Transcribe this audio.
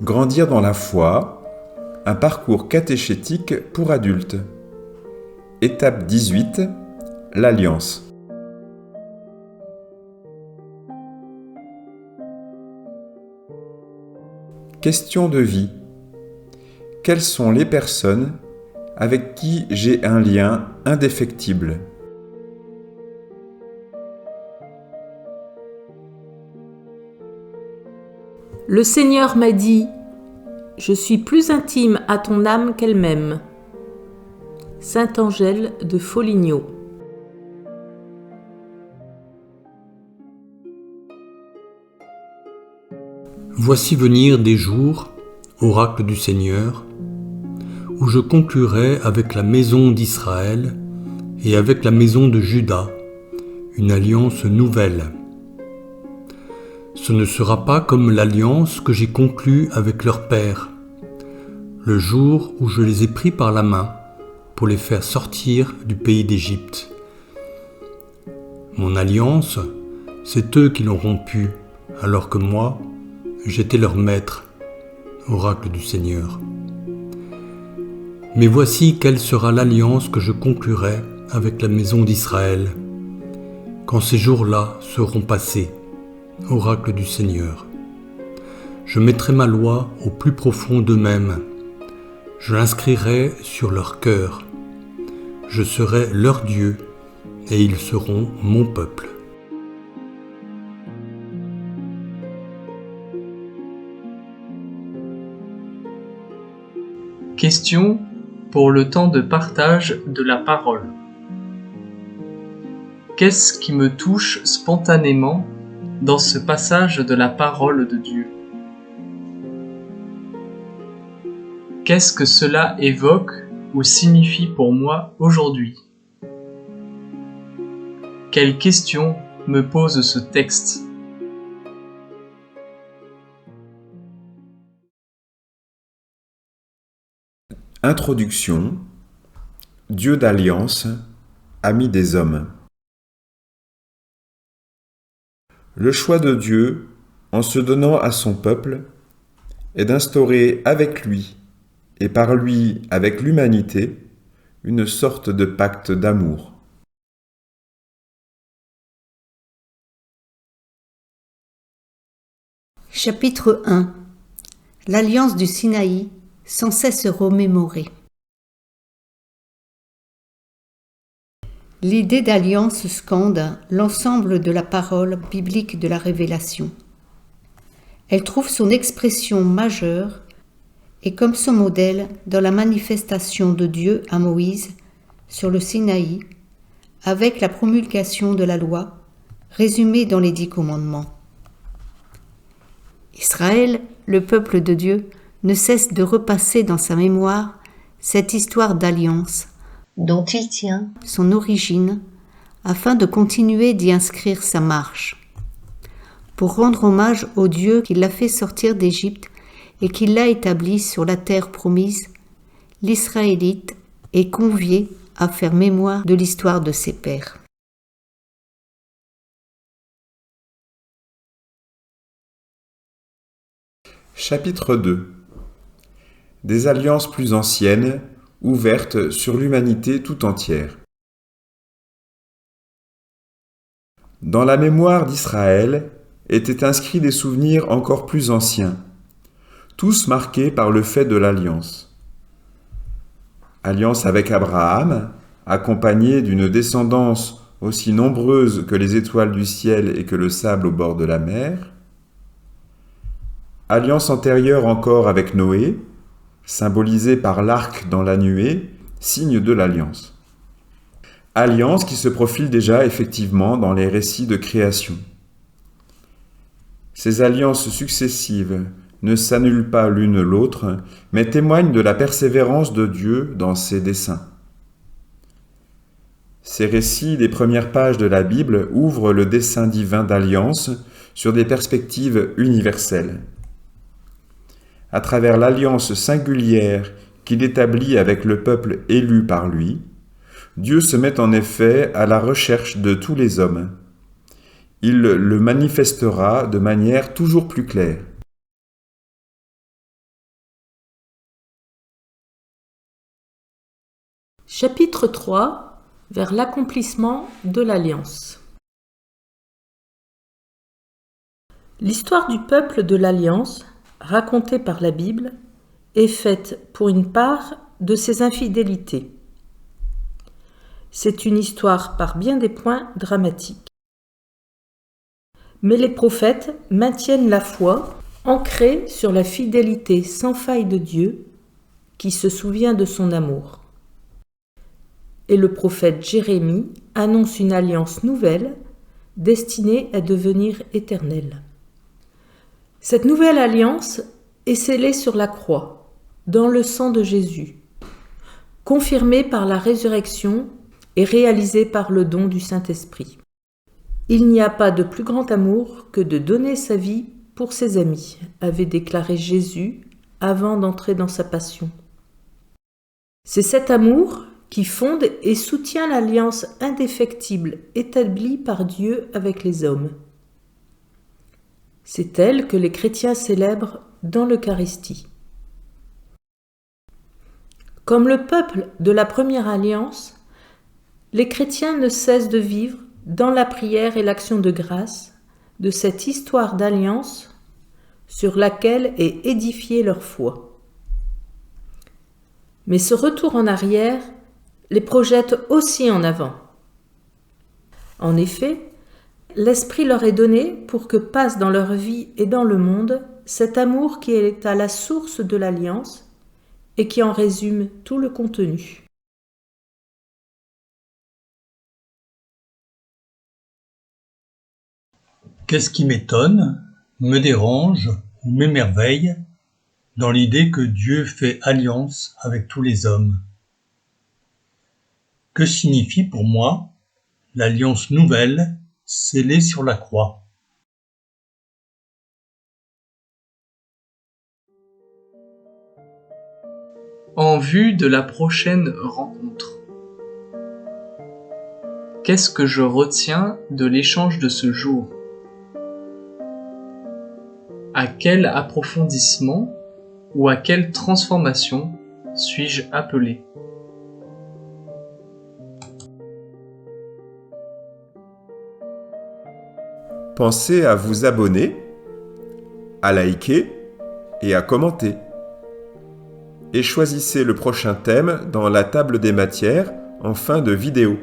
Grandir dans la foi, un parcours catéchétique pour adultes. Étape 18, l'Alliance. Question de vie. Quelles sont les personnes avec qui j'ai un lien indéfectible ? Le Seigneur m'a dit : je suis plus intime à ton âme qu'elle-même. Saint Angèle de Foligno. Voici venir des jours, oracle du Seigneur, où je conclurai avec la maison d'Israël et avec la maison de Juda une alliance nouvelle. Ce ne sera pas comme l'alliance que j'ai conclue avec leur père, le jour où je les ai pris par la main pour les faire sortir du pays d'Égypte. Mon alliance, c'est eux qui l'ont rompue, alors que moi, j'étais leur maître, oracle du Seigneur. Mais voici quelle sera l'alliance que je conclurai avec la maison d'Israël, quand ces jours-là seront passés, oracle du Seigneur. Je mettrai ma loi au plus profond d'eux-mêmes. Je l'inscrirai sur leur cœur. Je serai leur Dieu et ils seront mon peuple. Question pour le temps de partage de la parole. Qu'est-ce qui me touche spontanément dans ce passage de la parole de Dieu ? Qu'est-ce que cela évoque ou signifie pour moi aujourd'hui ? Quelle question me pose ce texte ? Introduction. Dieu d'alliance, ami des hommes. Le choix de Dieu, en se donnant à son peuple, est d'instaurer avec lui et par lui avec l'humanité une sorte de pacte d'amour. Chapitre 1. L'alliance du Sinaï, sans cesse remémorée. L'idée d'alliance scande l'ensemble de la parole biblique de la Révélation. Elle trouve son expression majeure et comme son modèle dans la manifestation de Dieu à Moïse sur le Sinaï, avec la promulgation de la loi, résumée dans les 10 commandements. Israël, le peuple de Dieu, ne cesse de repasser dans sa mémoire cette histoire d'alliance dont il tient son origine afin de continuer d'y inscrire sa marche. Pour rendre hommage au Dieu qui l'a fait sortir d'Égypte et qui l'a établi sur la terre promise, l'Israélite est convié à faire mémoire de l'histoire de ses pères. Chapitre 2. Des alliances plus anciennes, ouvertes sur l'humanité tout entière. Dans la mémoire d'Israël étaient inscrits des souvenirs encore plus anciens, tous marqués par le fait de l'alliance. Alliance avec Abraham, accompagnée d'une descendance aussi nombreuse que les étoiles du ciel et que le sable au bord de la mer. Alliance antérieure encore avec Noé, symbolisée par l'arc dans la nuée, signe de l'alliance. Alliance qui se profile déjà effectivement dans les récits de création. Ces alliances successives ne s'annulent pas l'une l'autre, mais témoignent de la persévérance de Dieu dans ses desseins. Ces récits des premières pages de la Bible ouvrent le dessein divin d'alliance sur des perspectives universelles. À travers l'alliance singulière qu'il établit avec le peuple élu par lui, Dieu se met en effet à la recherche de tous les hommes. Il le manifestera de manière toujours plus claire. Chapitre 3. Vers l'accomplissement de l'Alliance. L'histoire du peuple de l'Alliance, racontée par la Bible, est faite pour une part de ses infidélités. C'est une histoire par bien des points dramatique. Mais les prophètes maintiennent la foi, ancrée sur la fidélité sans faille de Dieu, qui se souvient de son amour. Et le prophète Jérémie annonce une alliance nouvelle, destinée à devenir éternelle. Cette nouvelle alliance est scellée sur la croix, dans le sang de Jésus, confirmée par la résurrection et réalisée par le don du Saint-Esprit. Il n'y a pas de plus grand amour que de donner sa vie pour ses amis, avait déclaré Jésus avant d'entrer dans sa passion. C'est cet amour qui fonde et soutient l'alliance indéfectible établie par Dieu avec les hommes. C'est elle que les chrétiens célèbrent dans l'Eucharistie. Comme le peuple de la première alliance, les chrétiens ne cessent de vivre dans la prière et l'action de grâce de cette histoire d'alliance sur laquelle est édifiée leur foi. Mais ce retour en arrière les projette aussi en avant. En effet, l'Esprit leur est donné pour que passe dans leur vie et dans le monde cet amour qui est à la source de l'alliance et qui en résume tout le contenu. Qu'est-ce qui m'étonne, me dérange ou m'émerveille dans l'idée que Dieu fait alliance avec tous les hommes? Que signifie pour moi l'alliance nouvelle scellée sur la croix? En vue de la prochaine rencontre. Qu'est-ce que je retiens de l'échange de ce jour? À quel approfondissement ou à quelle transformation suis-je appelé? Pensez à vous abonner, à liker et à commenter. Et choisissez le prochain thème dans la table des matières en fin de vidéo.